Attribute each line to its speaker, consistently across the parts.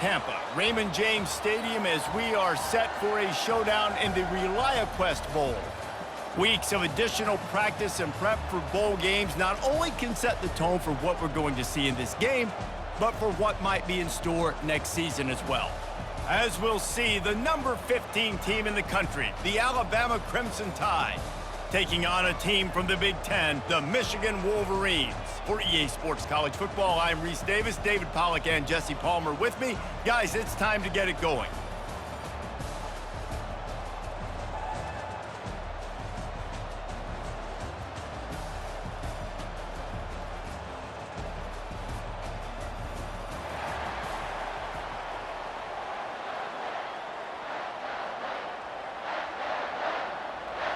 Speaker 1: Tampa, Raymond James Stadium, as we are set for a showdown in the Reliaquest Bowl. Weeks of additional practice and prep for bowl games not only can set the tone for what we're going to see in this game, but for what might be in store next season as well. As we'll see, the number 15 team in the country, the Alabama Crimson Tide, taking on a team from the Big Ten, the Michigan Wolverines. For EA Sports College Football, I'm Reese Davis, David Pollack and Jesse Palmer with me. Guys, it's time to get it going.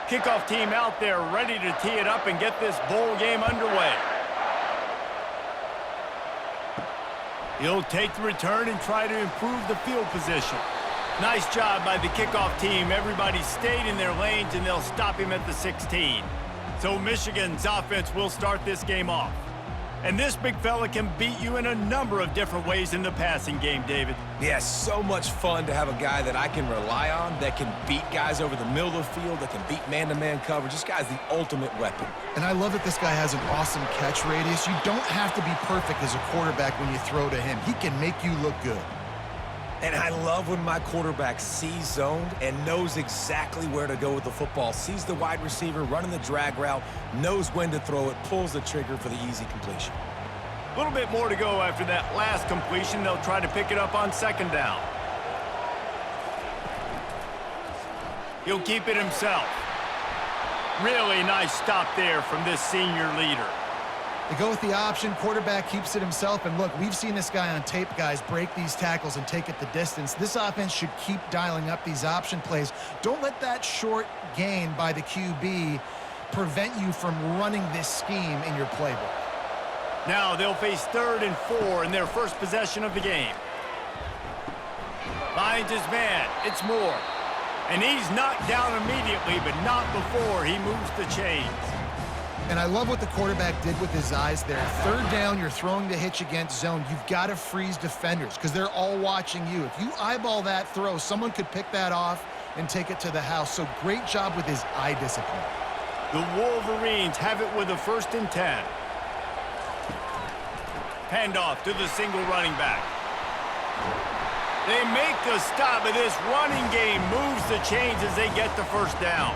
Speaker 1: Kickoff team out there ready to tee it up and get this bowl game underway. He'll take the return and try to improve the field position. Nice job by the kickoff team. Everybody stayed in their lanes, and they'll stop him at the 16. So Michigan's offense will start this game off. And this big fella can beat you in a number of different ways in the passing game, David.
Speaker 2: Yeah, so much fun to have a guy that I can rely on, that can beat guys over the middle of the field, that can beat man-to-man coverage. This guy's the ultimate weapon.
Speaker 3: And I love that this guy has an awesome catch radius. You don't have to be perfect as a quarterback when you throw to him. He can make you look good.
Speaker 2: And I love when my quarterback sees zoned and knows exactly where to go with the football. Sees the wide receiver running the drag route, knows when to throw it, pulls the trigger for the easy completion.
Speaker 1: A little bit more to go after that last completion. They'll try to pick it up on second down. He'll keep it himself. Really nice stop there from this senior leader.
Speaker 3: They go with the option. Quarterback keeps it himself. And look, we've seen this guy on tape, guys, break these tackles and take it the distance. This offense should keep dialing up these option plays. Don't let that short gain by the QB prevent you from running this scheme in your playbook.
Speaker 1: Now they'll face 3rd and 4 in their first possession of the game. Finds his man. It's Moore. And he's knocked down immediately, but not before he moves the chains.
Speaker 3: And I love what the quarterback did with his eyes there. 3rd down, you're throwing the hitch against zone. You've got to freeze defenders because they're all watching you. If you eyeball that throw, someone could pick that off and take it to the house. So great job with his eye discipline.
Speaker 1: The Wolverines have it with a 1st and 10. Handoff to the single running back. They make the stop, but this running game moves the chains as they get the 1st down.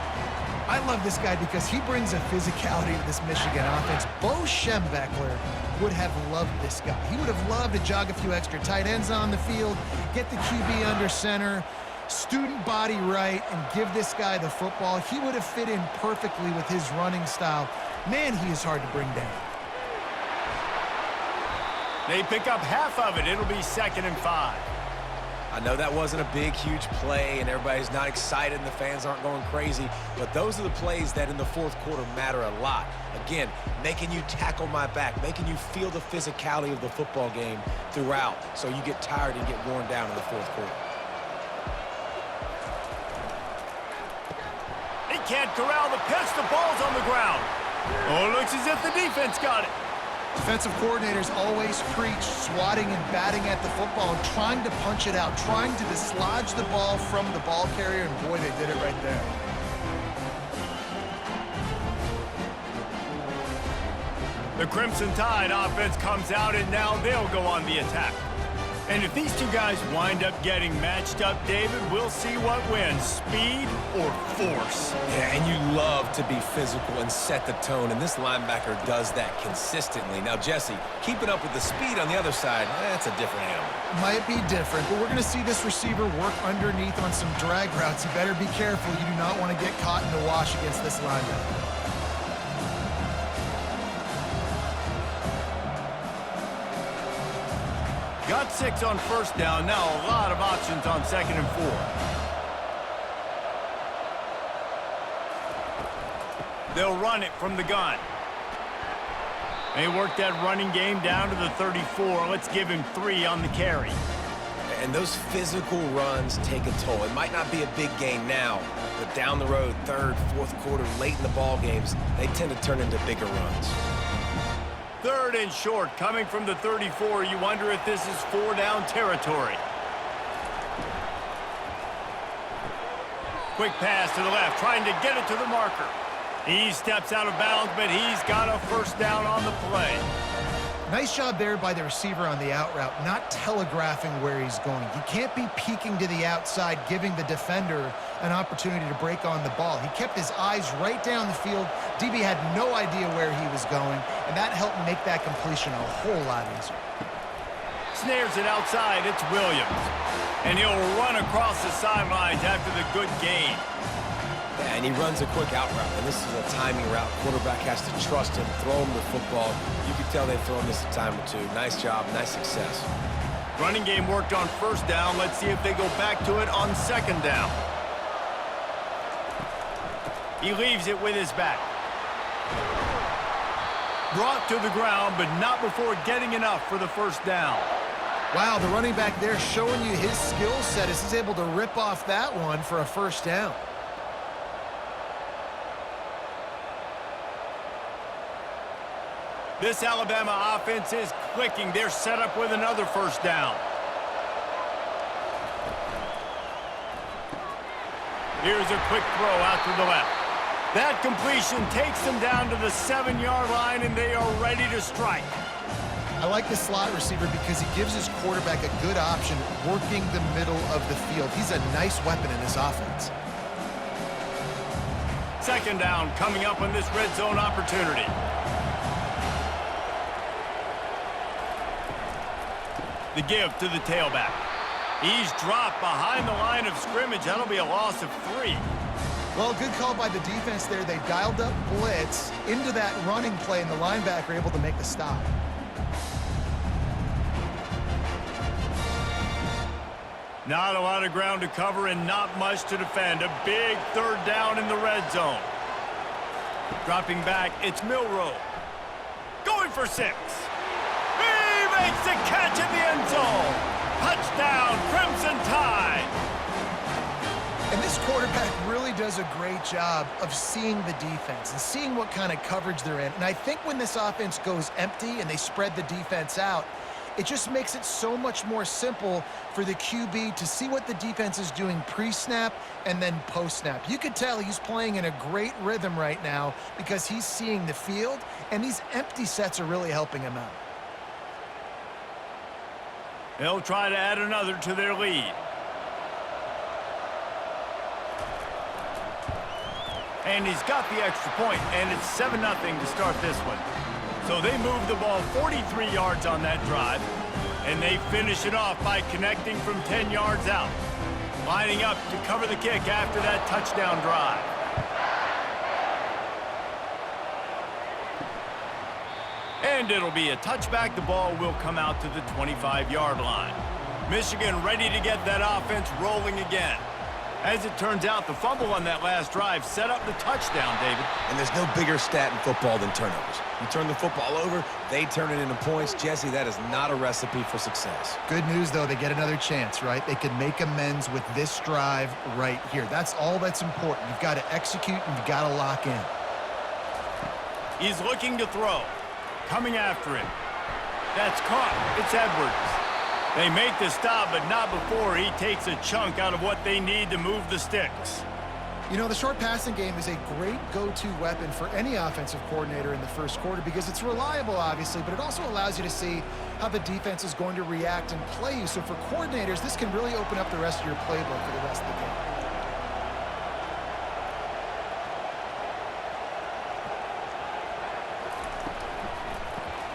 Speaker 3: I love this guy because he brings a physicality to this Michigan offense. Bo Schembechler would have loved this guy. He would have loved to jog a few extra tight ends on the field, get the QB under center, student body right, and give this guy the football. He would have fit in perfectly with his running style. Man, he is hard to bring down.
Speaker 1: They pick up half of it. It'll be 2nd and 5.
Speaker 2: I know that wasn't a big, huge play, and everybody's not excited, and the fans aren't going crazy, but those are the plays that in the 4th quarter matter a lot. Again, making you tackle my back, making you feel the physicality of the football game throughout, so you get tired and get worn down in the 4th quarter.
Speaker 1: He can't corral the pitch. The ball's on the ground. Oh, it looks as if the defense got it.
Speaker 3: Defensive coordinators always preach swatting and batting at the football and trying to punch it out, trying to dislodge the ball from the ball carrier, and boy, they did it right there.
Speaker 1: The Crimson Tide offense comes out, and now they'll go on the attack. And if these two guys wind up getting matched up, David, we'll see what wins, speed or force.
Speaker 2: Yeah, and you love to be physical and set the tone, and this linebacker does that consistently. Now, Jesse, keeping up with the speed on the other side, that's a different animal.
Speaker 3: Might be different, but we're going to see this receiver work underneath on some drag routes. You better be careful. You do not want to get caught in the wash against this linebacker.
Speaker 1: Got 6 on 1st down. Now a lot of options on 2nd and 4. They'll run it from the gun. They work that running game down to the 34. Let's give him 3 on the carry.
Speaker 2: And those physical runs take a toll. It might not be a big gain now, but down the road, 3rd, 4th quarter, late in the ball games, they tend to turn into bigger runs.
Speaker 1: 3rd and short, coming from the 34. You wonder if this is 4-down territory. Quick pass to the left, trying to get it to the marker. He steps out of bounds, but he's got a first down on the play.
Speaker 3: Nice job there by the receiver on the out route, not telegraphing where he's going. He can't be peeking to the outside, giving the defender an opportunity to break on the ball. He kept his eyes right down the field. DB had no idea where he was going, and that helped make that completion a whole lot easier.
Speaker 1: Snares it outside, it's Williams. And he'll run across the sidelines after the good gain.
Speaker 2: Yeah, and he runs a quick out route, and this is a timing route. Quarterback has to trust him, throw him the football. You can tell they've thrown this a time or two. Nice job, nice success.
Speaker 1: Running game worked on first down. Let's see if they go back to it on second down. He leaves it with his back. Brought to the ground, but not before getting enough for the first down.
Speaker 3: Wow, the running back there showing you his skill set as he's able to rip off that one for a first down.
Speaker 1: This Alabama offense is clicking. They're set up with another first down. Here's a quick throw out to the left. That completion takes them down to the 7-yard line, and they are ready to strike.
Speaker 3: I like the slot receiver because he gives his quarterback a good option working the middle of the field. He's a nice weapon in this offense.
Speaker 1: Second down coming up on this red zone opportunity. The give to the tailback. He's dropped behind the line of scrimmage. That'll be a loss of 3.
Speaker 3: Well, good call by the defense there. They dialed up blitz into that running play, and the linebacker able to make the stop.
Speaker 1: Not a lot of ground to cover and not much to defend. A big third down in the red zone. Dropping back, it's Milroe. Going for 6. He makes the catch in the end zone. Touchdown, Crimson Tide.
Speaker 3: And this quarterback really does a great job of seeing the defense and seeing what kind of coverage they're in. And I think when this offense goes empty and they spread the defense out, it just makes it so much more simple for the QB to see what the defense is doing pre-snap and then post-snap. You could tell he's playing in a great rhythm right now because he's seeing the field, and these empty sets are really helping him out.
Speaker 1: They'll try to add another to their lead. And he's got the extra point, and it's 7-0 to start this one. So they move the ball 43 yards on that drive, and they finish it off by connecting from 10 yards out, lining up to cover the kick after that touchdown drive. And it'll be a touchback. The ball will come out to the 25-yard line. Michigan ready to get that offense rolling again. As it turns out, the fumble on that last drive set up the touchdown, David.
Speaker 2: And there's no bigger stat in football than turnovers. You turn the football over, they turn it into points. Jesse, that is not a recipe for success.
Speaker 3: Good news, though, they get another chance, right? They can make amends with this drive right here. That's all that's important. You've got to execute and you've got to lock in.
Speaker 1: He's looking to throw. Coming after him. That's caught. It's Edwards. They make the stop, but not before he takes a chunk out of what they need to move the sticks.
Speaker 3: You know, the short passing game is a great go-to weapon for any offensive coordinator in the first quarter because it's reliable, obviously, but it also allows you to see how the defense is going to react and play you. So for coordinators, this can really open up the rest of your playbook for the rest of the game.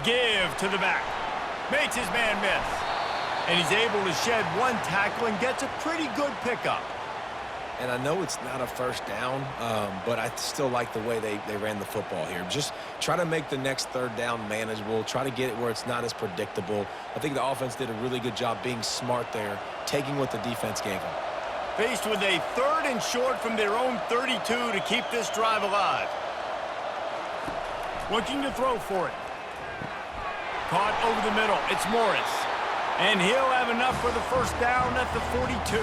Speaker 1: Give to the back. Makes his man miss. And he's able to shed one tackle and gets a pretty good pickup.
Speaker 2: And I know it's not a first down, but I still like the way they ran the football here. Just try to make the next third down manageable. Try to get it where it's not as predictable. I think the offense did a really good job being smart there, taking what the defense gave them.
Speaker 1: Faced with a 3rd and short from their own 32 to keep this drive alive. Looking to throw for it. Caught over the middle. It's Morris. And he'll have enough for the first down at the 42.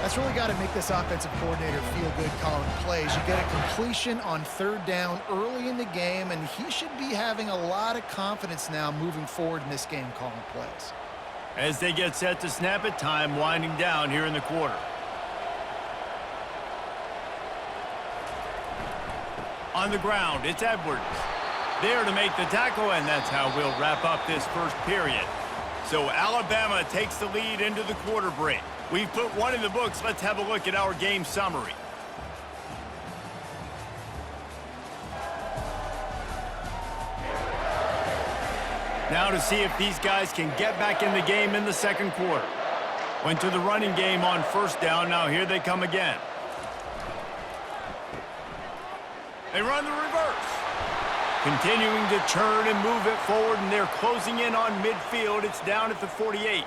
Speaker 3: That's really got to make this offensive coordinator feel good calling plays. You get a completion on 3rd down early in the game, and he should be having a lot of confidence now moving forward in this game calling plays.
Speaker 1: As they get set to snap it, time winding down here in the quarter. On the ground, it's Edwards. There to make the tackle, and that's how we'll wrap up this first period. So Alabama takes the lead into the quarter break. We've put one in the books. Let's have a look at our game summary. Now to see if these guys can get back in the game in the second quarter. Went to the running game on first down. Now here they come again. They run the reverse. Continuing to turn and move it forward, and they're closing in on midfield. It's down at the 48.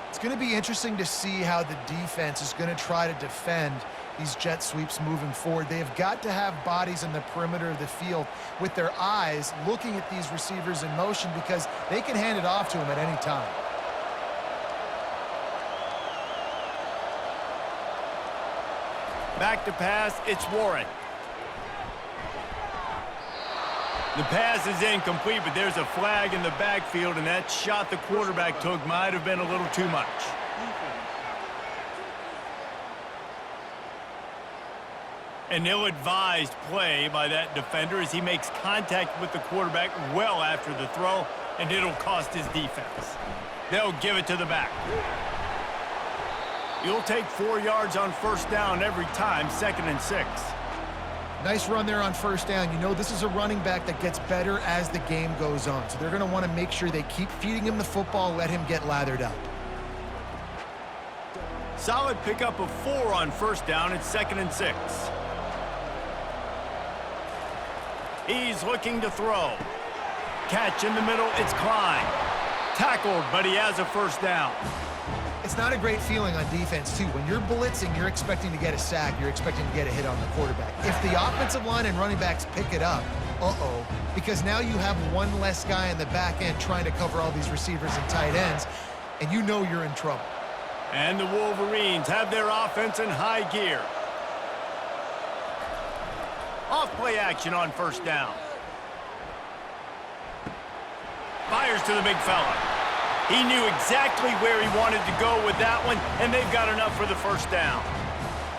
Speaker 3: It's going to be interesting to see how the defense is going to try to defend these jet sweeps moving forward. They have got to have bodies in the perimeter of the field with their eyes looking at these receivers in motion, because they can hand it off to them at any time.
Speaker 1: Back to pass, it's Warren. The pass is incomplete, but there's a flag in the backfield, and that shot the quarterback took might have been a little too much. An ill-advised play by that defender as he makes contact with the quarterback well after the throw, and it'll cost his defense. They'll give it to the back. You'll take 4 yards on first down every time, 2nd and 6.
Speaker 3: Nice run there on first down. You know, this is a running back that gets better as the game goes on. So they're going to want to make sure they keep feeding him the football, let him get lathered up.
Speaker 1: Solid pickup of 4 on first down. It's 2nd and 6. He's looking to throw. Catch in the middle. It's Klein. Tackled, but he has a first down.
Speaker 3: It's not a great feeling on defense, too. When you're blitzing, you're expecting to get a sack. You're expecting to get a hit on the quarterback. If the offensive line and running backs pick it up, because now you have one less guy in the back end trying to cover all these receivers and tight ends, and you know you're in trouble.
Speaker 1: And the Wolverines have their offense in high gear. Off-play action on first down. Fires to the big fella. He knew exactly where he wanted to go with that one, and they've got enough for the first down.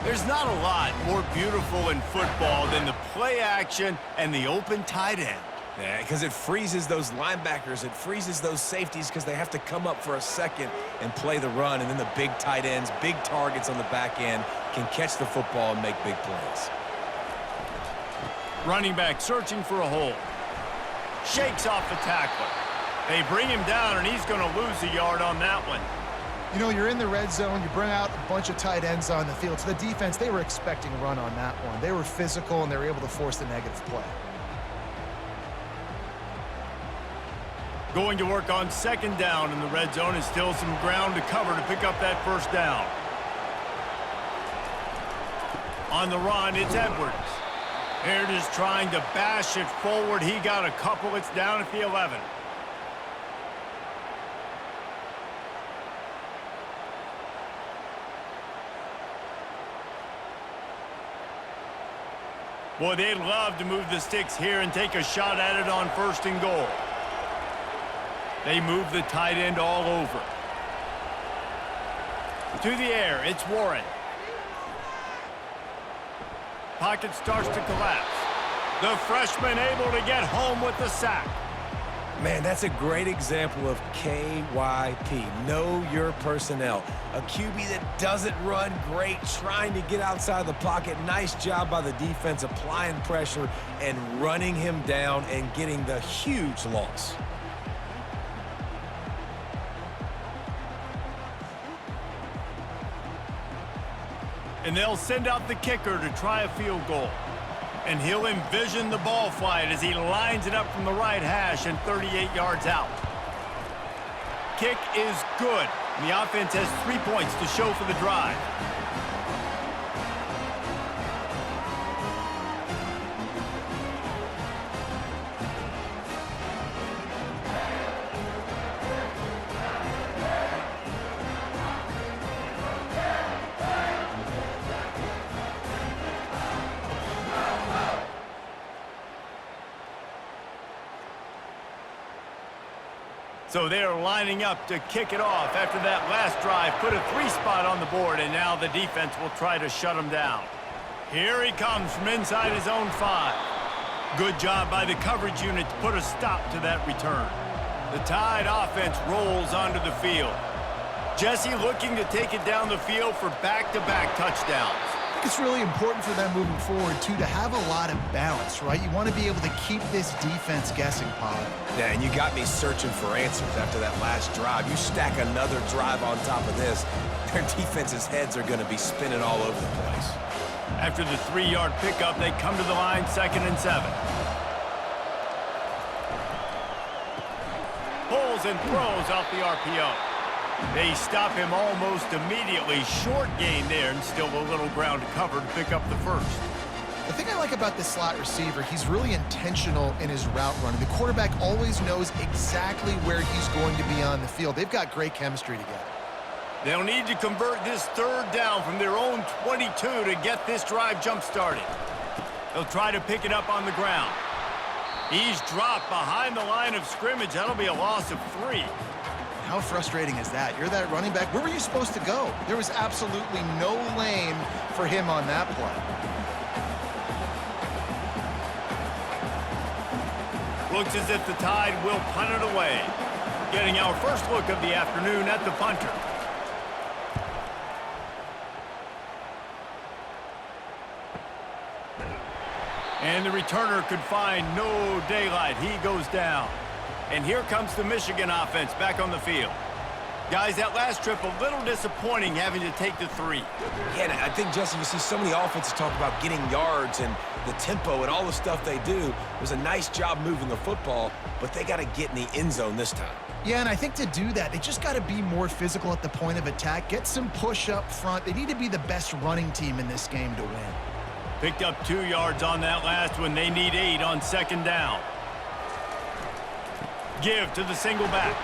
Speaker 1: There's not a lot more beautiful in football than the play action and the open tight end.
Speaker 2: Yeah, because it freezes those linebackers. It freezes those safeties because they have to come up for a second and play the run, and then the big tight ends, big targets on the back end can catch the football and make big plays.
Speaker 1: Running back searching for a hole. Shakes off the tackler. They bring him down, and he's going to lose a yard on that one.
Speaker 3: You know, you're in the red zone. You bring out a bunch of tight ends on the field. So the defense, they were expecting a run on that one. They were physical, and they were able to force the negative play.
Speaker 1: Going to work on 2nd down in the red zone, and still some ground to cover to pick up that first down. On the run, it's Edwards. Here is trying to bash it forward. He got a couple. It's down at the 11. Boy, they'd love to move the sticks here and take a shot at it on 1st and goal. They move the tight end all over. To the air, it's Warren. Pocket starts to collapse. The freshman able to get home with the sack.
Speaker 2: Man, that's a great example of KYP. Know your personnel. A QB that doesn't run great, trying to get outside the pocket. Nice job by the defense applying pressure and running him down and getting the huge loss.
Speaker 1: And they'll send out the kicker to try a field goal. And he'll envision the ball flight as he lines it up from the right hash and 38 yards out. Kick is good. And the offense has 3 points to show for the drive. So they're lining up to kick it off after that last drive. Put a 3-spot on the board, and now the defense will try to shut him down. Here he comes from inside his own 5. Good job by the coverage unit to put a stop to that return. The Tide offense rolls onto the field. Jesse looking to take it down the field for back-to-back touchdowns.
Speaker 3: I think it's really important for them moving forward, too, to have a lot of balance, right? You want to be able to keep this defense guessing, Pollard.
Speaker 2: Yeah, and you got me searching for answers after that last drive. You stack another drive on top of this, their defense's heads are going to be spinning all over the place.
Speaker 1: After the 3-yard pickup, they come to the line 2nd and 7. Pulls and throws off the RPO. They stop him almost immediately. Short gain there and still a little ground to cover to pick up the first.
Speaker 3: The thing I like about this slot receiver, he's really intentional in his route running. The quarterback always knows exactly where he's going to be on the field. They've got great chemistry together.
Speaker 1: They'll need to convert this 3rd down from their own 22 to get this drive jump-started. They'll try to pick it up on the ground. He's dropped behind the line of scrimmage. That'll be a loss of 3.
Speaker 3: How frustrating is that? You're that running back. Where were you supposed to go? There was absolutely no lane for him on that play.
Speaker 1: Looks as if the Tide will punt it away. Getting our first look of the afternoon at the punter. And the returner could find no daylight. He goes down. And here comes the Michigan offense back on the field. Guys, that last trip a little disappointing having to take the 3.
Speaker 2: Yeah, and I think, Jesse, you see so many offenses talk about getting yards and the tempo and all the stuff they do. It was a nice job moving the football, but they got to get in the end zone this time.
Speaker 3: Yeah, and I think to do that, they just got to be more physical at the point of attack, get some push up front. They need to be the best running team in this game to win.
Speaker 1: Picked up 2 yards on that last one. They need 8 on 2nd down. Give to the single back.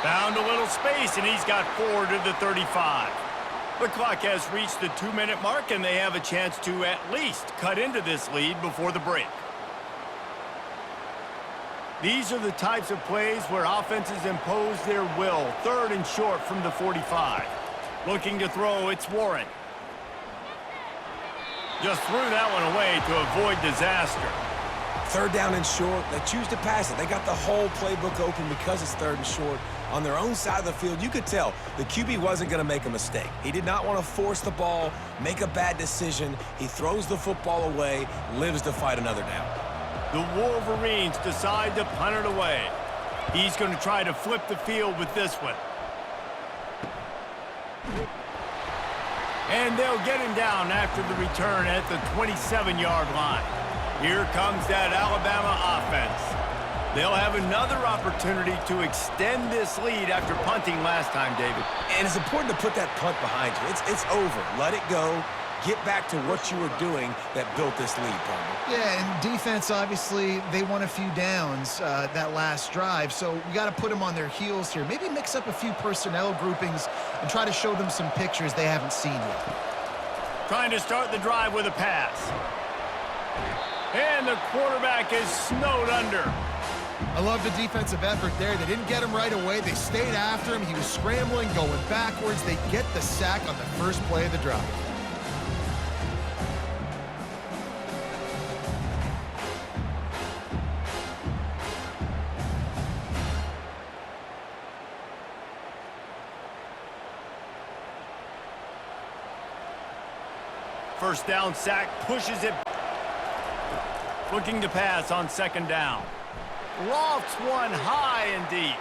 Speaker 1: Found a little space, and he's got 4 to the 35. The clock has reached the 2-minute mark, and they have a chance to at least cut into this lead before the break. These are the types of plays where offenses impose their will. 3rd and short from the 45. Looking to throw, it's Warren. Just threw that one away to avoid disaster.
Speaker 2: 3rd down and short, they choose to pass it. They got the whole playbook open because it's 3rd and short. On their own side of the field, you could tell the QB wasn't going to make a mistake. He did not want to force the ball, make a bad decision. He throws the football away, lives to fight another down.
Speaker 1: The Wolverines decide to punt it away. He's going to try to flip the field with this one. And they'll get him down after the return at the 27-yard line. Here comes that Alabama offense. They'll have another opportunity to extend this lead after punting last time, David.
Speaker 2: And it's important to put that punt behind you. It's over. Let it go. Get back to what you were doing that built this lead, Palmer.
Speaker 3: Yeah, and defense, obviously, they won a few downs that last drive, so we got to put them on their heels here. Maybe mix up a few personnel groupings and try to show them some pictures they haven't seen yet.
Speaker 1: Trying to start the drive with a pass. And the quarterback is snowed under.
Speaker 3: I love the defensive effort there. They didn't get him right away. They stayed after him. He was scrambling, going backwards. They get the sack on the first play of the drive.
Speaker 1: First down sack, pushes it. Looking to pass on 2nd down. Lofts one high and deep.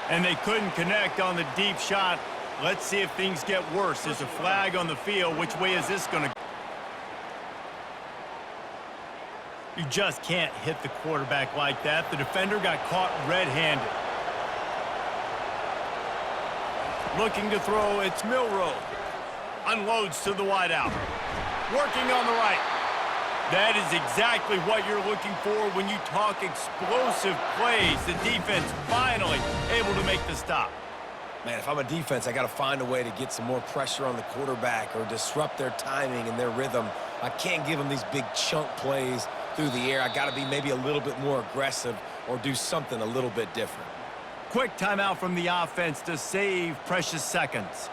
Speaker 1: And they couldn't connect on the deep shot. Let's see if things get worse. There's a flag on the field. Which way is this going to go? You just can't hit the quarterback like that. The defender got caught red-handed. Looking to throw, it's Milroe. Unloads to the wideout. Working on the right. That is exactly what you're looking for when you talk explosive plays. The defense finally able to make the stop.
Speaker 2: Man, if I'm a defense, I got to find a way to get some more pressure on the quarterback or disrupt their timing and their rhythm. I can't give them these big chunk plays through the air. I got to be maybe a little bit more aggressive or do something a little bit different.
Speaker 1: Quick timeout from the offense to save precious seconds.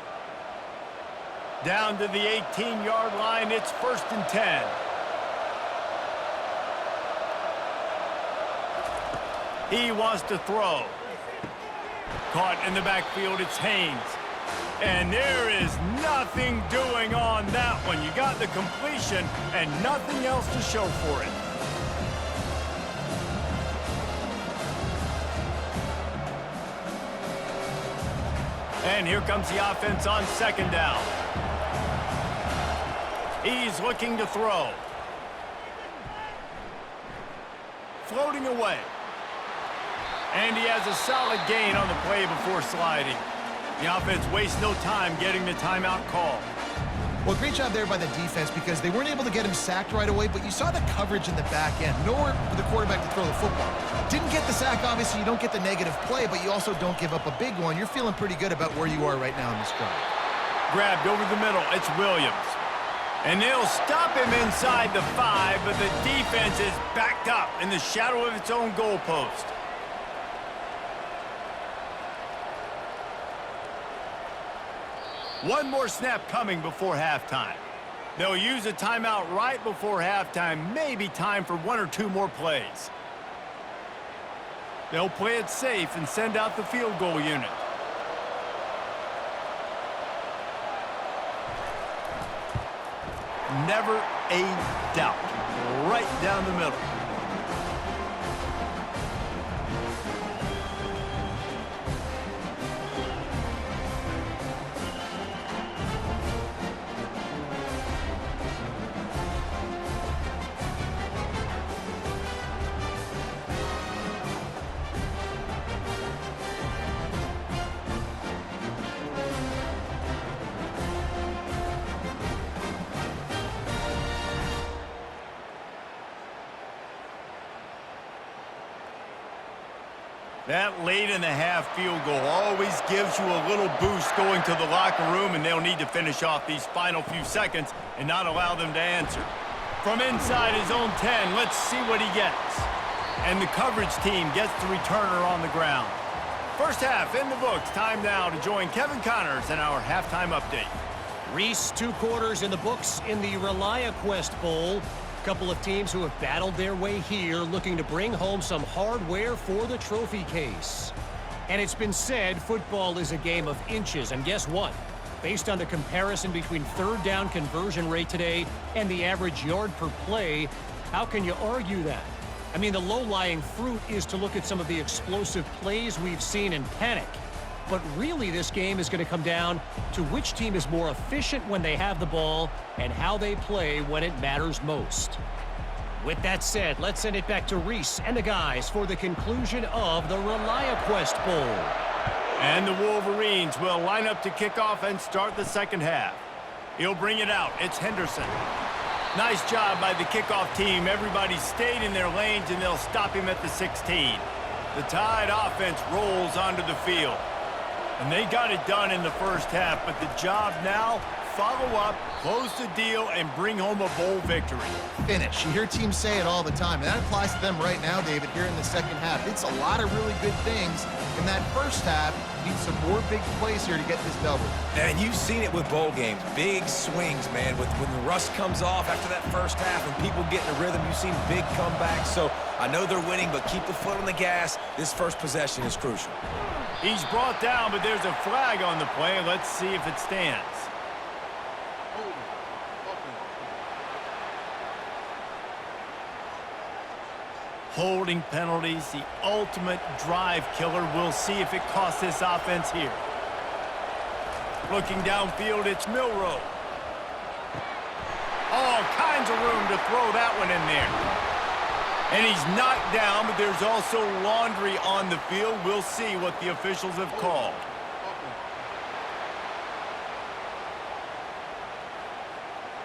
Speaker 1: Down to the 18-yard line, it's 1st and 10. He wants to throw. Caught in the backfield, it's Haynes. And there is nothing doing on that one. You got the completion and nothing else to show for it. And here comes the offense on second down. He's looking to throw. Floating away. And he has a solid gain on the play before sliding. The offense wastes no time getting the timeout call.
Speaker 3: Well, great job there by the defense because they weren't able to get him sacked right away, but you saw the coverage in the back end. Nowhere for the quarterback to throw the football. Didn't get the sack, obviously. You don't get the negative play, but you also don't give up a big one. You're feeling pretty good about where you are right now in this drive.
Speaker 1: Grabbed over the middle. It's Williams. And they'll stop him inside the 5, but the defense is backed up in the shadow of its own goalpost. One more snap coming before halftime. They'll use a timeout right before halftime. Maybe time for 1 or 2 more plays. They'll play it safe and send out the field goal unit. Never a doubt. Right down the middle. That late in the half field goal always gives you a little boost going to the locker room, and they'll need to finish off these final few seconds and not allow them to answer. From inside his own 10, let's see what he gets. And the coverage team gets the returner on the ground. First half in the books. Time now to join Kevin Connors in our halftime update.
Speaker 4: Reese, 2 quarters in the books in the Reliaquest Bowl. Couple of teams who have battled their way here, looking to bring home some hardware for the trophy case. And it's been said football is a game of inches, and guess what? Based on the comparison between third down conversion rate today and the average yard per play, how can you argue that? I mean, the low-lying fruit is to look at some of the explosive plays we've seen and panic. But really, this game is going to come down to which team is more efficient when they have the ball and how they play when it matters most. With that said, let's send it back to Reese and the guys for the conclusion of the Reliaquest Bowl.
Speaker 1: And the Wolverines will line up to kick off and start the second half. He'll bring it out. It's Henderson. Nice job by the kickoff team. Everybody stayed in their lanes, and they'll stop him at the 16. The Tide offense rolls onto the field. And they got it done in the first half, but the job now, follow up, close the deal, and bring home a bowl victory.
Speaker 3: Finish. You hear teams say it all the time, and that applies to them right now, David, here in the second half. It's a lot of really good things in that first half. Need some more big plays here to get this double.
Speaker 2: And you've seen it with bowl games. Big swings, man. When the rust comes off after that first half and people get in a rhythm, you've seen big comebacks. So I know they're winning, but keep the foot on the gas. This first possession is crucial.
Speaker 1: He's brought down, but there's a flag on the play. Let's see if it stands. Holding penalties, the ultimate drive killer. We'll see if it costs this offense here. Looking downfield, it's Milroe. All kinds of room to throw that one in there. And he's knocked down, but there's also laundry on the field. We'll see what the officials have called.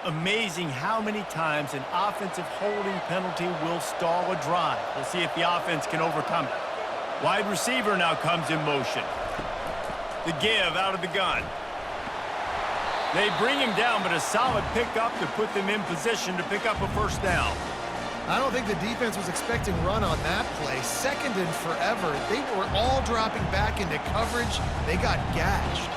Speaker 1: Amazing how many times an offensive holding penalty will stall a drive. We'll see if the offense can overcome it. Wide receiver now comes in motion. The give out of the gun. They bring him down, but a solid pickup to put them in position to pick up a first down.
Speaker 3: I don't think the defense was expecting run on that play. Second and forever. They were all dropping back into coverage. They got gashed.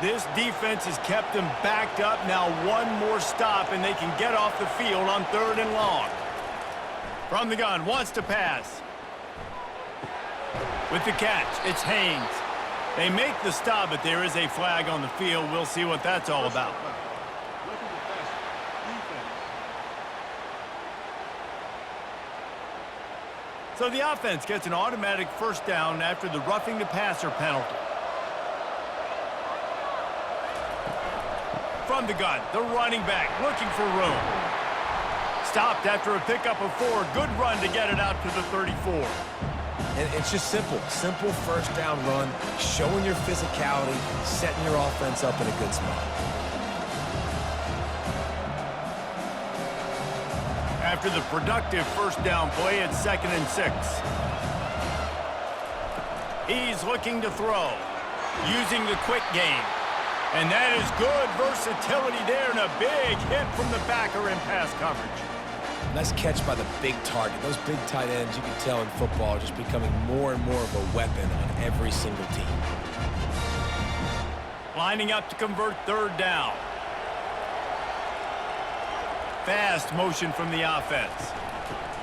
Speaker 1: This defense has kept them backed up. Now one more stop, and they can get off the field on 3rd and long. From the gun, wants to pass. With the catch, it's Haynes. They make the stop, but there is a flag on the field. We'll see what that's all about. So the offense gets an automatic first down after the roughing the passer penalty. From the gun, the running back looking for room. Stopped after a pickup of 4. Good run to get it out to the 34.
Speaker 2: And it's just simple first down run, showing your physicality, setting your offense up in a good spot.
Speaker 1: After the productive first down play, it's 2nd and 6. He's looking to throw, using the quick game. And that is good versatility there, and a big hit from the backer in pass coverage.
Speaker 2: Nice catch by the big target. Those big tight ends, you can tell in football, are just becoming more and more of a weapon on every single team.
Speaker 1: Lining up to convert 3rd down. Fast motion from the offense.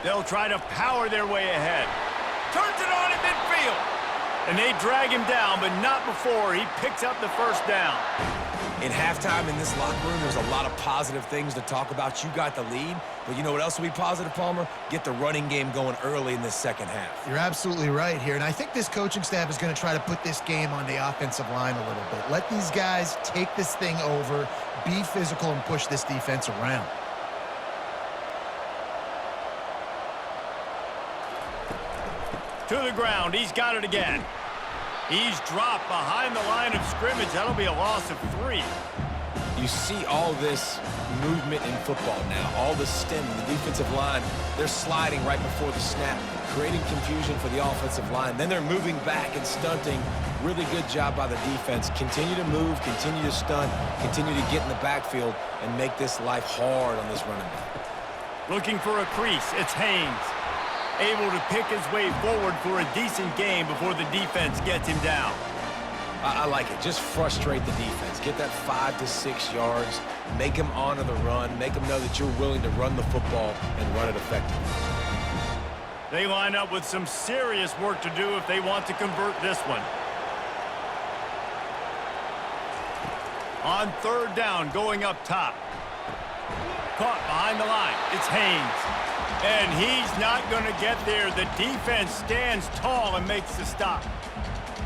Speaker 1: They'll try to power their way ahead. Turns it on at midfield. And they drag him down, but not before he picks up the first down.
Speaker 2: In halftime in this locker room, there's a lot of positive things to talk about. You got the lead, but you know what else will be positive, Palmer? Get the running game going early in this second half.
Speaker 3: You're absolutely right here, and I think this coaching staff is going to try to put this game on the offensive line a little bit. Let these guys take this thing over, be physical, and push this defense around.
Speaker 1: To the ground, he's got it again. He's dropped behind the line of scrimmage. That'll be a loss of 3.
Speaker 2: You see all this movement in football now, all the stemming, the defensive line, they're sliding right before the snap, creating confusion for the offensive line. Then they're moving back and stunting. Really good job by the defense. Continue to move, continue to stunt, continue to get in the backfield and make this life hard on this running back.
Speaker 1: Looking for a crease, it's Haynes. Able to pick his way forward for a decent game before the defense gets him down.
Speaker 2: I like it. Just frustrate the defense. Get that 5 to 6 yards. Make them honor the run. Make them know that you're willing to run the football and run it effectively.
Speaker 1: They line up with some serious work to do if they want to convert this one. On 3rd down, going up top. Caught behind the line. It's Haynes. And he's not going to get there. The defense stands tall and makes the stop.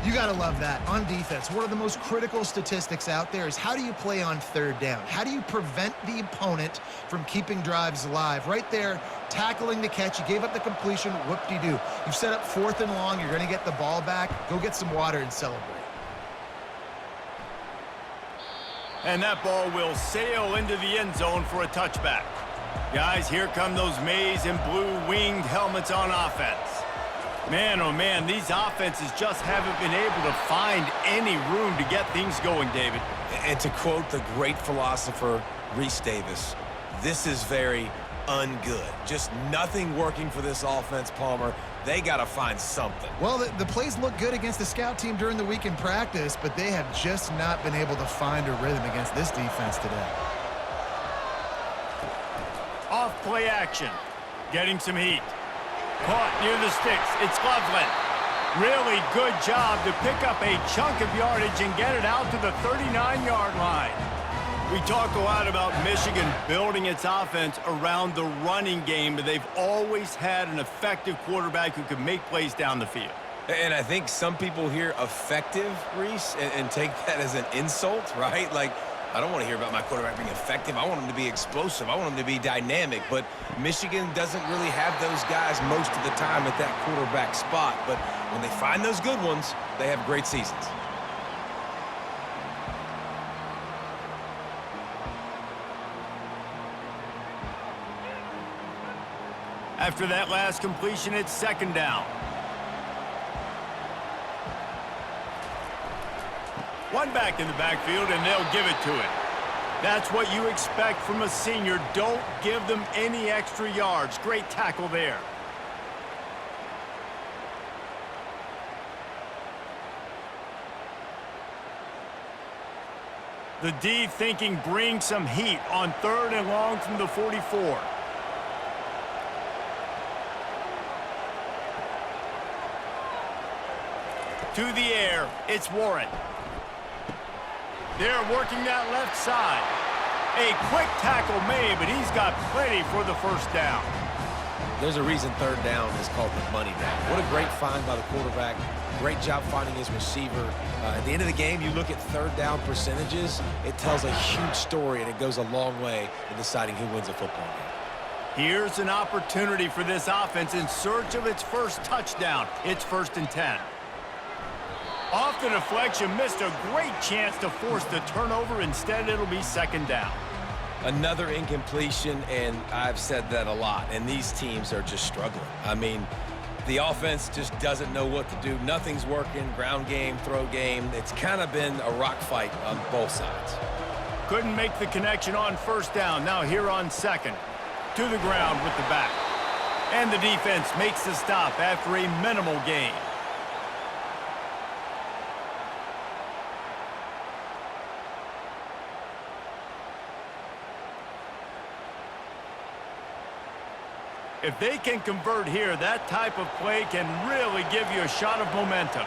Speaker 3: You got to love that. On defense, one of the most critical statistics out there is how do you play on 3rd down? How do you prevent the opponent from keeping drives alive? Right there, tackling the catch. You gave up the completion. Whoop-de-doo. You've set up 4th and long. You're going to get the ball back. Go get some water and celebrate.
Speaker 1: And that ball will sail into the end zone for a touchback. Guys, here come those maize and blue winged helmets on offense. Man, oh man, these offenses just haven't been able to find any room to get things going, David.
Speaker 2: And to quote the great philosopher, Reese Davis, this is very ungood. Just nothing working for this offense, Palmer. They got to find something.
Speaker 3: Well, the plays look good against the scout team during the week in practice, but they have just not been able to find a rhythm against this defense today.
Speaker 1: Off play action. Getting some heat. Caught near the sticks. It's Loveland. Really good job to pick up a chunk of yardage and get it out to the 39-yard line. We talk a lot about Michigan building its offense around the running game, but they've always had an effective quarterback who can make plays down the field.
Speaker 2: And I think some people hear effective, Reese, and take that as an insult, right? Like, I don't want to hear about my quarterback being effective. I want him to be explosive. I want him to be dynamic. But Michigan doesn't really have those guys most of the time at that quarterback spot. But when they find those good ones, they have great seasons.
Speaker 1: After that last completion, it's 2nd down. One back in the backfield, and they'll give it to it. That's what you expect from a senior. Don't give them any extra yards. Great tackle there. The D thinking bring some heat on 3rd and long from the 44. To the air, it's Warren. They're working that left side. A quick tackle made, but he's got plenty for the first down.
Speaker 2: There's a reason third down is called the money down. What a great find by the quarterback. Great job finding his receiver. At the end of the game, you look at third down percentages. It tells a huge story, and it goes a long way in deciding who wins a football game.
Speaker 1: Here's an opportunity for this offense in search of its first touchdown. It's 1st and 10. Off the deflection, missed a great chance to force the turnover. Instead, it'll be 2nd down.
Speaker 2: Another incompletion, and I've said that a lot, and these teams are just struggling. I mean, the offense just doesn't know what to do. Nothing's working, ground game, throw game. It's kind of been a rock fight on both sides.
Speaker 1: Couldn't make the connection on 1st down. Now here on 2nd. To the ground with the back. And the defense makes the stop after a minimal gain. If they can convert here, that type of play can really give you a shot of momentum.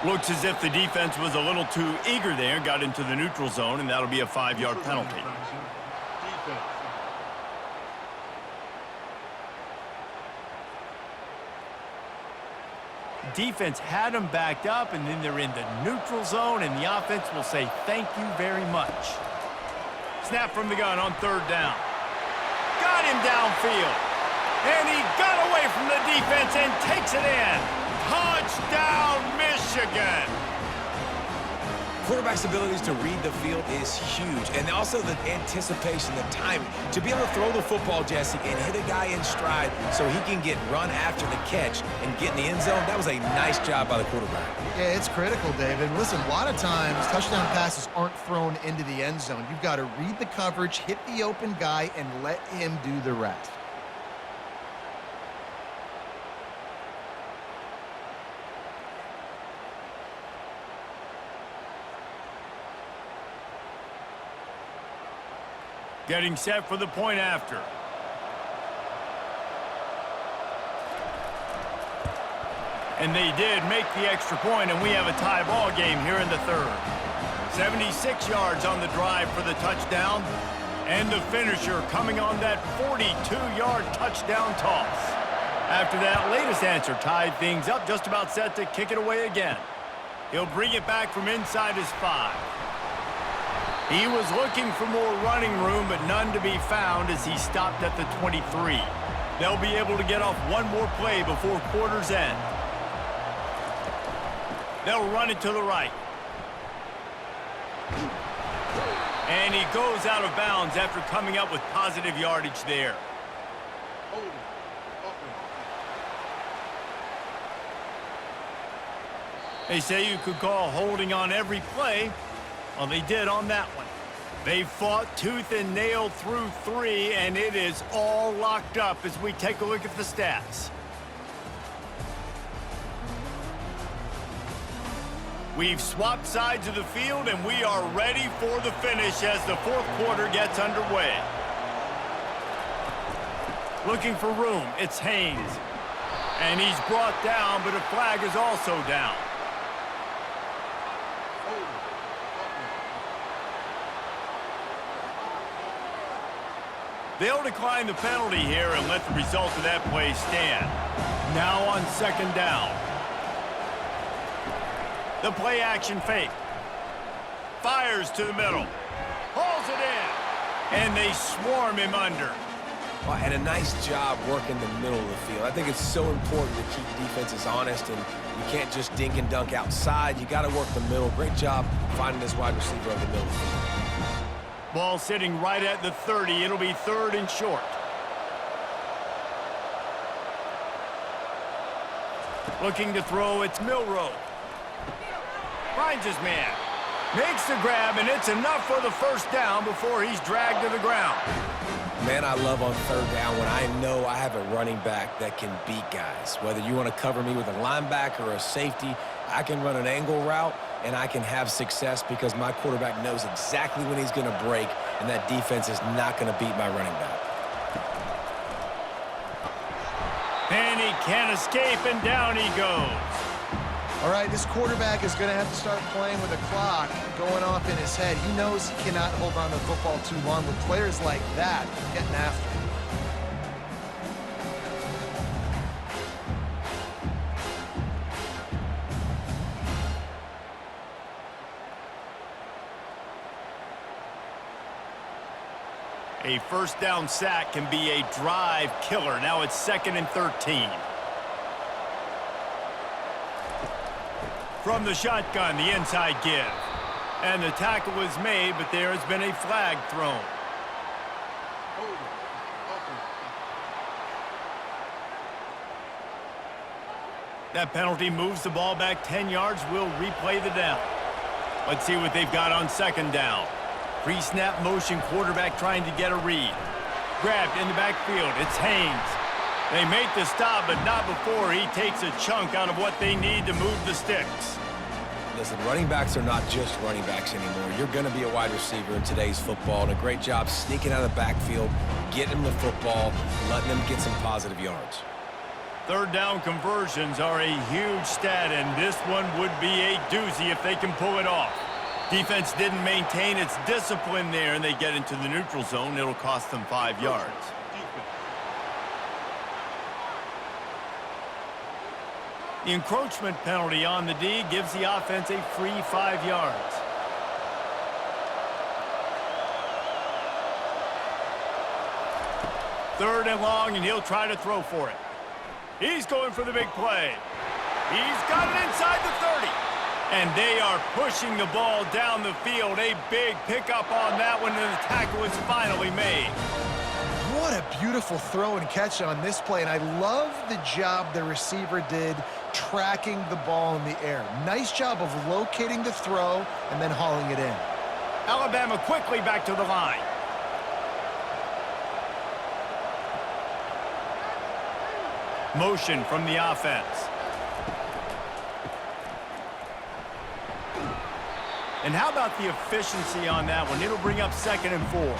Speaker 1: Looks as if the defense was a little too eager there, got into the neutral zone, and that'll be a 5-yard penalty. Defense had them backed up, and then they're in the neutral zone, and the offense will say thank you very much. Snap from the gun on 3rd down. Got him downfield. And he got away from the defense and takes it in. Touchdown, Michigan.
Speaker 2: Quarterback's abilities to read the field is huge, and also the anticipation, the timing. To be able to throw the football, Jesse, and hit a guy in stride so he can get run after the catch and get in the end zone, that was a nice job by the quarterback.
Speaker 3: Yeah, it's critical, David. Listen, a lot of times touchdown passes aren't thrown into the end zone. You've got to read the coverage, hit the open guy, and let him do the rest.
Speaker 1: Getting set for the point after. And they did make the extra point, and we have a tie ball game here in the 3rd. 76 yards on the drive for the touchdown. And the finisher coming on that 42-yard touchdown toss. After that latest answer tied things up, just about set to kick it away again. He'll bring it back from inside his 5. He was looking for more running room, but none to be found as he stopped at the 23. They'll be able to get off one more play before quarter's end. They'll run it to the right. And he goes out of bounds after coming up with positive yardage there. They say you could call holding on every play. Well, they did on that one. They fought tooth and nail through 3, and it is all locked up as we take a look at the stats. We've swapped sides of the field, and we are ready for the finish as the 4th quarter gets underway. Looking for room, it's Haynes. And he's brought down, but a flag is also down. They'll decline the penalty here and let the result of that play stand. Now on 2nd down. The play action fake. Fires to the middle. Hauls it in. And they swarm him under.
Speaker 2: Well, and a nice job working the middle of the field. I think it's so important to keep defenses honest, and you can't just dink and dunk outside. You got to work the middle. Great job finding this wide receiver over the middle of the field.
Speaker 1: Ball sitting right at the 30. It'll be 3rd and short. Looking to throw, it's Milroe. Finds his man. Makes the grab, and it's enough for the 1st down before he's dragged to the ground.
Speaker 2: Man, I love on 3rd down when I know I have a running back that can beat guys. Whether you want to cover me with a linebacker or a safety, I can run an angle route, and I can have success because my quarterback knows exactly when he's going to break, and that defense is not going to beat my running back.
Speaker 1: And he can't escape, and down he goes.
Speaker 3: All right, this quarterback is going to have to start playing with a clock going off in his head. He knows he cannot hold on to the football too long with players like that getting after him.
Speaker 1: A first down sack can be a drive killer. Now it's 2nd and 13. From the shotgun, the inside give. And the tackle is made, but there has been a flag thrown. That penalty moves the ball back 10 yards. We'll replay the down. Let's see what they've got on 2nd down. Pre-snap motion, quarterback trying to get a read. Grabbed in the backfield. It's Haynes. They make the stop, but not before he takes a chunk out of what they need to move the sticks.
Speaker 2: Listen, running backs are not just running backs anymore. You're going to be a wide receiver in today's football, and a great job sneaking out of the backfield, getting them the football, letting them get some positive yards.
Speaker 1: 3rd down conversions are a huge stat, and this one would be a doozy if they can pull it off. Defense didn't maintain its discipline there, and they get into the neutral zone. It'll cost them 5 yards. The encroachment penalty on the D gives the offense a free 5 yards. Third and long, and he'll try to throw for it. He's going for the big play. He's got it inside the 30. And they are pushing the ball down the field. A big pickup on that one, and the tackle is finally made.
Speaker 3: What a beautiful throw and catch on this play, and I love the job the receiver did tracking the ball in the air. Nice job of locating the throw and then hauling it in.
Speaker 1: Alabama quickly back to the line. Motion from the offense. And how about the efficiency on that one? It'll bring up 2nd and 4.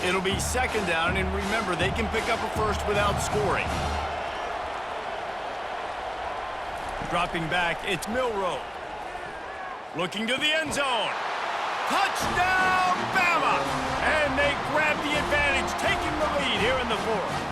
Speaker 1: It'll be 2nd down, and remember, they can pick up a first without scoring. Dropping back, it's Milroe. Looking to the end zone. Touchdown, Bama! And they grab the advantage, taking the lead here in the 4th.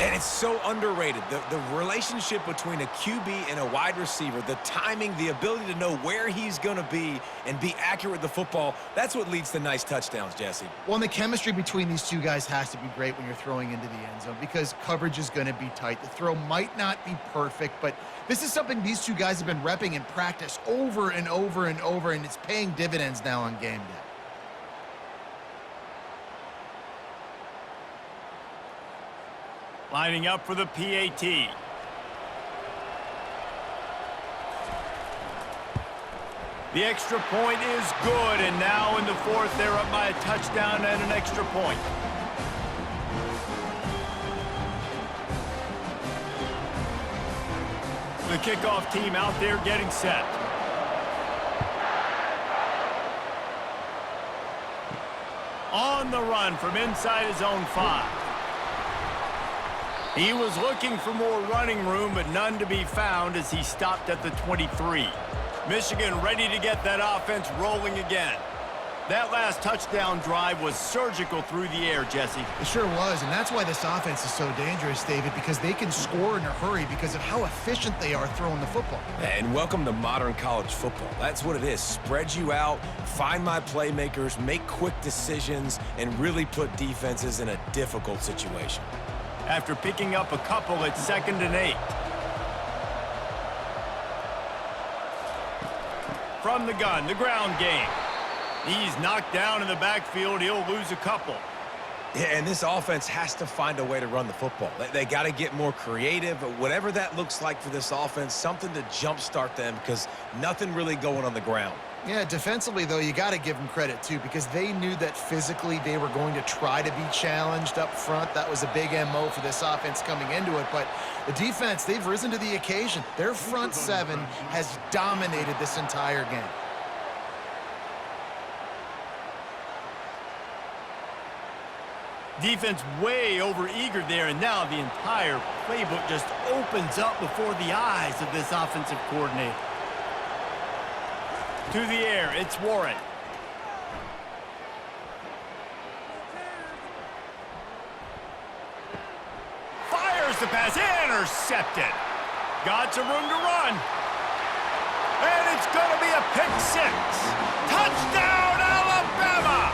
Speaker 2: And it's so underrated. The relationship between a QB and a wide receiver, the timing, the ability to know where he's going to be and be accurate with the football, that's what leads to nice touchdowns, Jesse.
Speaker 3: Well, and the chemistry between these two guys has to be great when you're throwing into the end zone because coverage is going to be tight. The throw might not be perfect, but this is something these two guys have been repping in practice over and over and over, and it's paying dividends now on game day.
Speaker 1: Lining up for the PAT. The extra point is good, and now in the 4th, they're up by a touchdown and an extra point. The kickoff team out there getting set. On the run from inside his own 5. He was looking for more running room, but none to be found as he stopped at the 23. Michigan ready to get that offense rolling again. That last touchdown drive was surgical through the air, Jesse.
Speaker 3: It sure was, and that's why this offense is so dangerous, David, because they can score in a hurry because of how efficient they are throwing the football.
Speaker 2: And welcome to modern college football. That's what it is. Spread you out, find my playmakers, make quick decisions, and really put defenses in a difficult situation.
Speaker 1: After picking up a couple, it's 2nd and 8. From the gun, the ground game. He's knocked down in the backfield. He'll lose a couple.
Speaker 2: Yeah, and this offense has to find a way to run the football. They got to get more creative. Whatever that looks like for this offense, something to jumpstart them because nothing really going on the ground.
Speaker 3: Yeah, defensively, though, you got to give them credit, too, because they knew that physically they were going to try to be challenged up front. That was a big MO for this offense coming into it. But the defense, they've risen to the occasion. Their front 7 has dominated this entire game.
Speaker 1: Defense way over-eager there, and now the entire playbook just opens up before the eyes of this offensive coordinator. To the air, it's Warren. Fires the pass, intercepted. Got some room to run. And it's going to be a pick six. Touchdown, Alabama!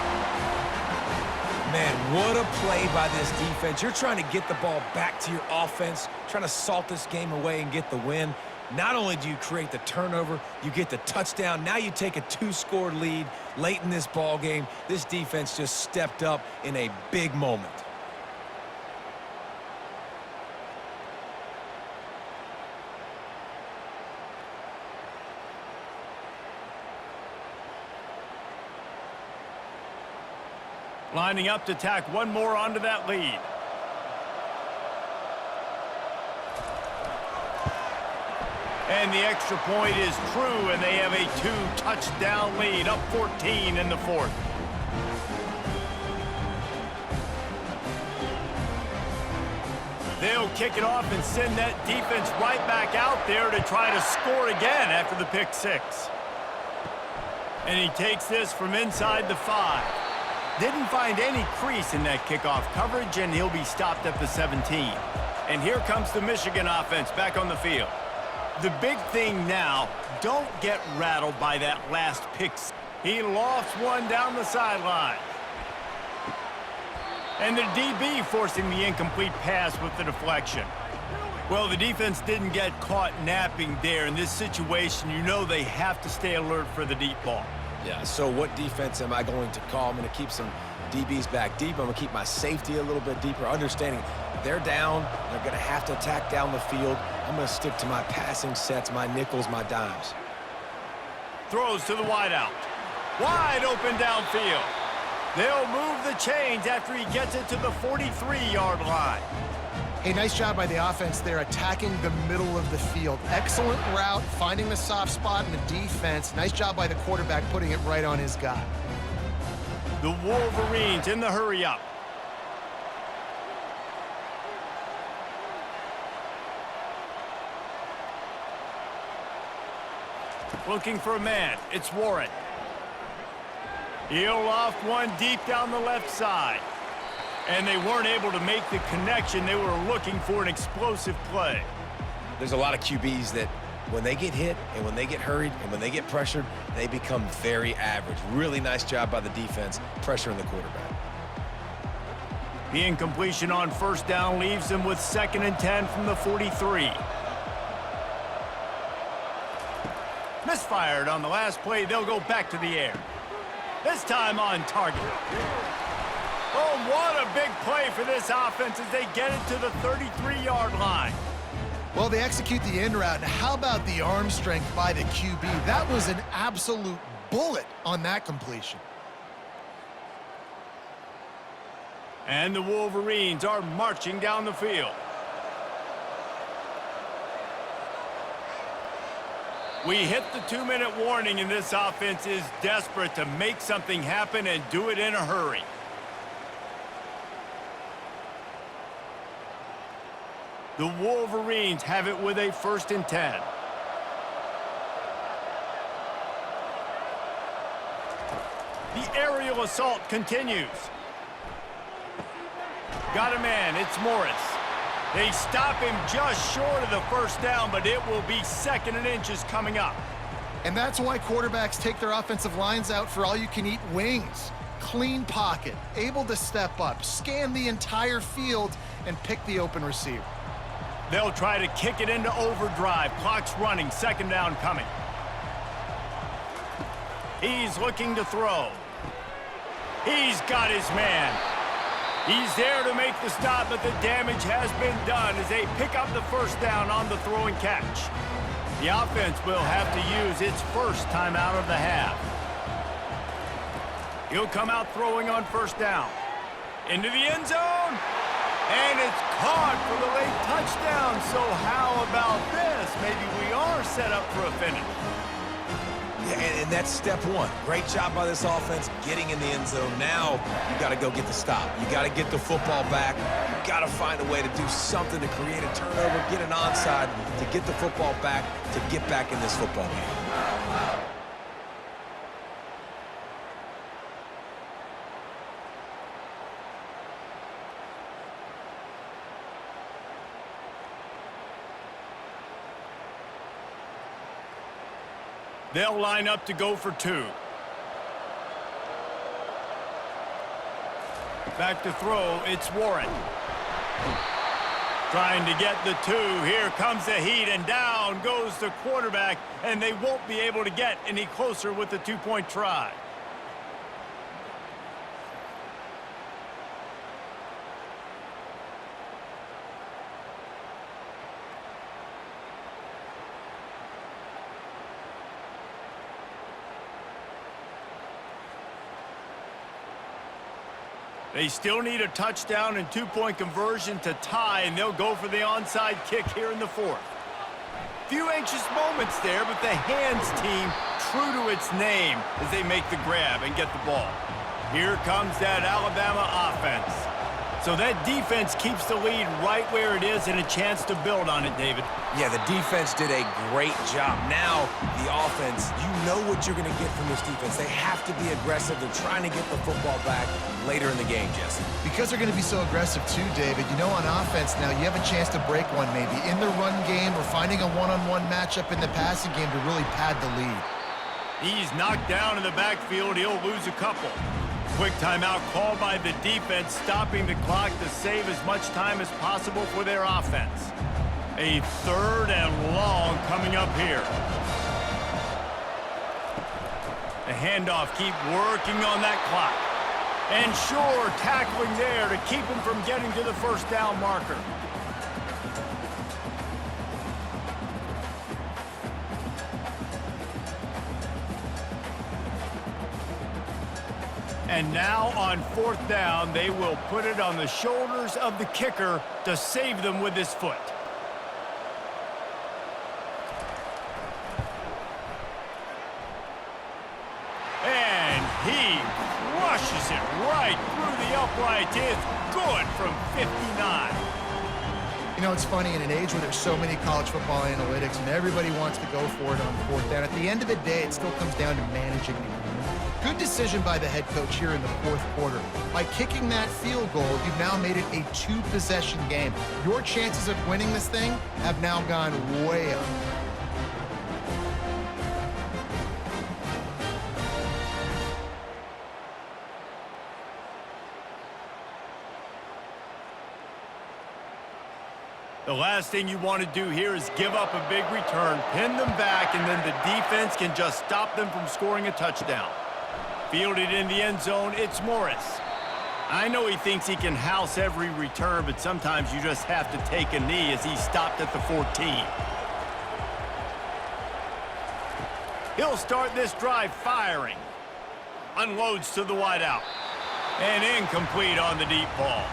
Speaker 2: Man, what a play by this defense. You're trying to get the ball back to your offense, trying to salt this game away and get the win. Not only do you create the turnover, you get the touchdown. Now you take a 2-score lead late in this ball game. This defense just stepped up in a big moment.
Speaker 1: Lining up to tack one more onto that lead. And the extra point is true, and they have a 2-touchdown lead, up 14 in the fourth. They'll kick it off and send that defense right back out there to try to score again after the pick six. And he takes this from inside the 5. Didn't find any crease in that kickoff coverage, and he'll be stopped at the 17. And here comes the Michigan offense back on the field. The big thing now, don't get rattled by that last pick. He lofts one down the sideline. And the DB forcing the incomplete pass with the deflection. Well, the defense didn't get caught napping there. In this situation, you know they have to stay alert for the deep ball.
Speaker 2: Yeah, so what defense am I going to call? I'm going to keep some DBs back deep. I'm going to keep my safety a little bit deeper, understanding they're down. They're going to have to attack down the field. I'm going to stick to my passing sets, my nickels, my dimes.
Speaker 1: Throws to the wideout. Wide open downfield. They'll move the chains after he gets it to the 43-yard line.
Speaker 3: Hey, nice job by the offense there, attacking the middle of the field. Excellent route, finding the soft spot in the defense. Nice job by the quarterback putting it right on his guy.
Speaker 1: The Wolverines in the hurry-up. Looking for a man. It's Warren. He'll loft one deep down the left side. And they weren't able to make the connection. They were looking for an explosive play.
Speaker 2: There's a lot of QBs that when they get hit and when they get hurried and when they get pressured, they become very average. Really nice job by the defense, pressuring the quarterback.
Speaker 1: The incompletion on first down leaves them with 2nd and 10 from the 43. Misfired on the last play. They'll go back to the air. This time on target. Oh, what a big play for this offense as they get it to the 33-yard line.
Speaker 3: Well, they execute the in route. Now, how about the arm strength by the QB? That was an absolute bullet on that completion.
Speaker 1: And the Wolverines are marching down the field. We hit the 2-minute warning, and this offense is desperate to make something happen and do it in a hurry. The Wolverines have it with a 1st and 10. The aerial assault continues. Got a man, it's Morris. They stop him just short of the first down, but it will be 2nd and inches coming up.
Speaker 3: And that's why quarterbacks take their offensive lines out for all-you-can-eat wings. Clean pocket, able to step up, scan the entire field, and pick the open receiver.
Speaker 1: They'll try to kick it into overdrive. Clock's running, 2nd down coming. He's looking to throw. He's got his man. He's there to make the stop, but the damage has been done as they pick up the first down on the throw and catch. The offense will have to use its first timeout of the half. He'll come out throwing on first down. Into the end zone. And it's caught for the late touchdown. So how about this? Maybe we are set up for a finish.
Speaker 2: Yeah, and that's step one. Great job by this offense getting in the end zone. Now you got to go get the stop. You got to get the football back. You got to find a way to do something to create a turnover, get an onside, to get the football back, to get back in this football game.
Speaker 1: They'll line up to go for two. Back to throw, it's Warren. Trying to get the two. Here comes the heat, and down goes the quarterback, and they won't be able to get any closer with the two-point try. They still need a touchdown and two-point conversion to tie, and they'll go for the onside kick here in the fourth. Few anxious moments there, but the hands team true to its name as they make the grab and get the ball. Here comes that Alabama offense. So that defense keeps the lead right where it is and a chance to build on it, David.
Speaker 2: Yeah, the defense did a great job. Now, the offense, you know what you're going to get from this defense. They have to be aggressive. They're trying to get the football back later in the game, Jesse.
Speaker 3: Because they're going to be so aggressive too, David, you know, on offense now, you have a chance to break one maybe in the run game or finding a one-on-one matchup in the passing game to really pad the lead.
Speaker 1: He's knocked down in the backfield. He'll lose a couple. Quick timeout called by the defense, stopping the clock to save as much time as possible for their offense. A third and long coming up here. The handoff, keep working on that clock. And sure, tackling there to keep him from getting to the first down marker. And now on fourth down, they will put it on the shoulders of the kicker to save them with his foot. And he crushes it right through the upright. It's good from 59.
Speaker 3: You know, it's funny, in an age where there's so many college football analytics and everybody wants to go for it on fourth down, at the end of the day, it still comes down to managing the game. Good decision by the head coach here in the fourth quarter. By kicking that field goal, you've now made it a two-possession game. Your chances of winning this thing have now gone way up.
Speaker 1: The last thing you want to do here is give up a big return, pin them back, and then the defense can just stop them from scoring a touchdown. Fielded in the end zone, it's Morris. I know he thinks he can house every return, but sometimes you just have to take a knee as he stopped at the 14. He'll start this drive firing. Unloads to the wideout. And incomplete on the deep ball.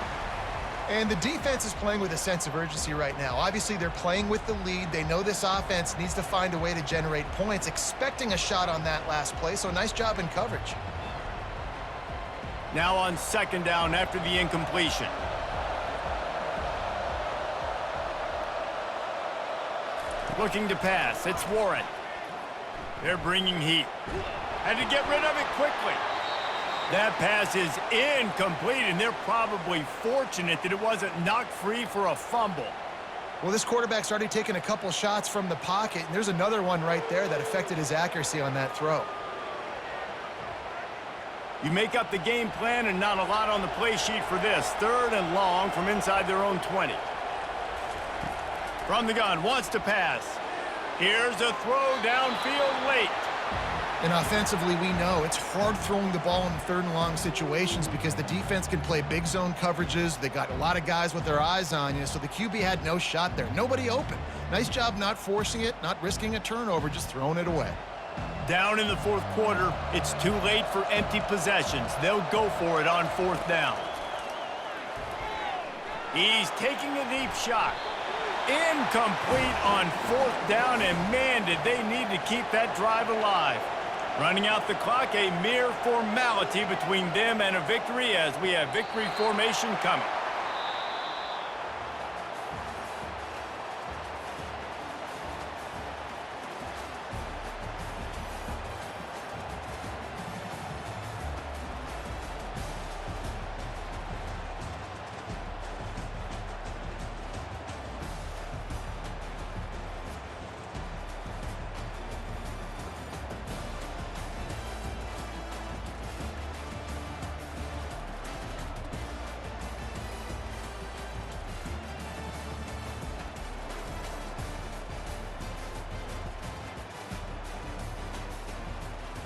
Speaker 3: And the defense is playing with a sense of urgency right now. Obviously, they're playing with the lead. They know this offense needs to find a way to generate points, expecting a shot on that last play, so nice job in coverage.
Speaker 1: Now on second down after the incompletion. Looking to pass, it's Warren. They're bringing heat. Had to get rid of it quickly. That pass is incomplete, and they're probably fortunate that it wasn't knocked free for a fumble.
Speaker 3: Well, this quarterback's already taken a couple shots from the pocket, and there's another one right there that affected his accuracy on that throw.
Speaker 1: You make up the game plan and not a lot on the play sheet for this. Third and long from inside their own 20. From the gun, wants to pass. Here's a throw downfield late.
Speaker 3: And offensively, we know it's hard throwing the ball in third and long situations because the defense can play big zone coverages. They got a lot of guys with their eyes on you, so the QB had no shot there. Nobody open. Nice job not forcing it, not risking a turnover, just throwing it away.
Speaker 1: Down in the fourth quarter, it's too late for empty possessions. They'll go for it on fourth down. He's taking a deep shot. Incomplete on fourth down, and man, did they need to keep that drive alive. Running out the clock, a mere formality between them and a victory as we have victory formation coming.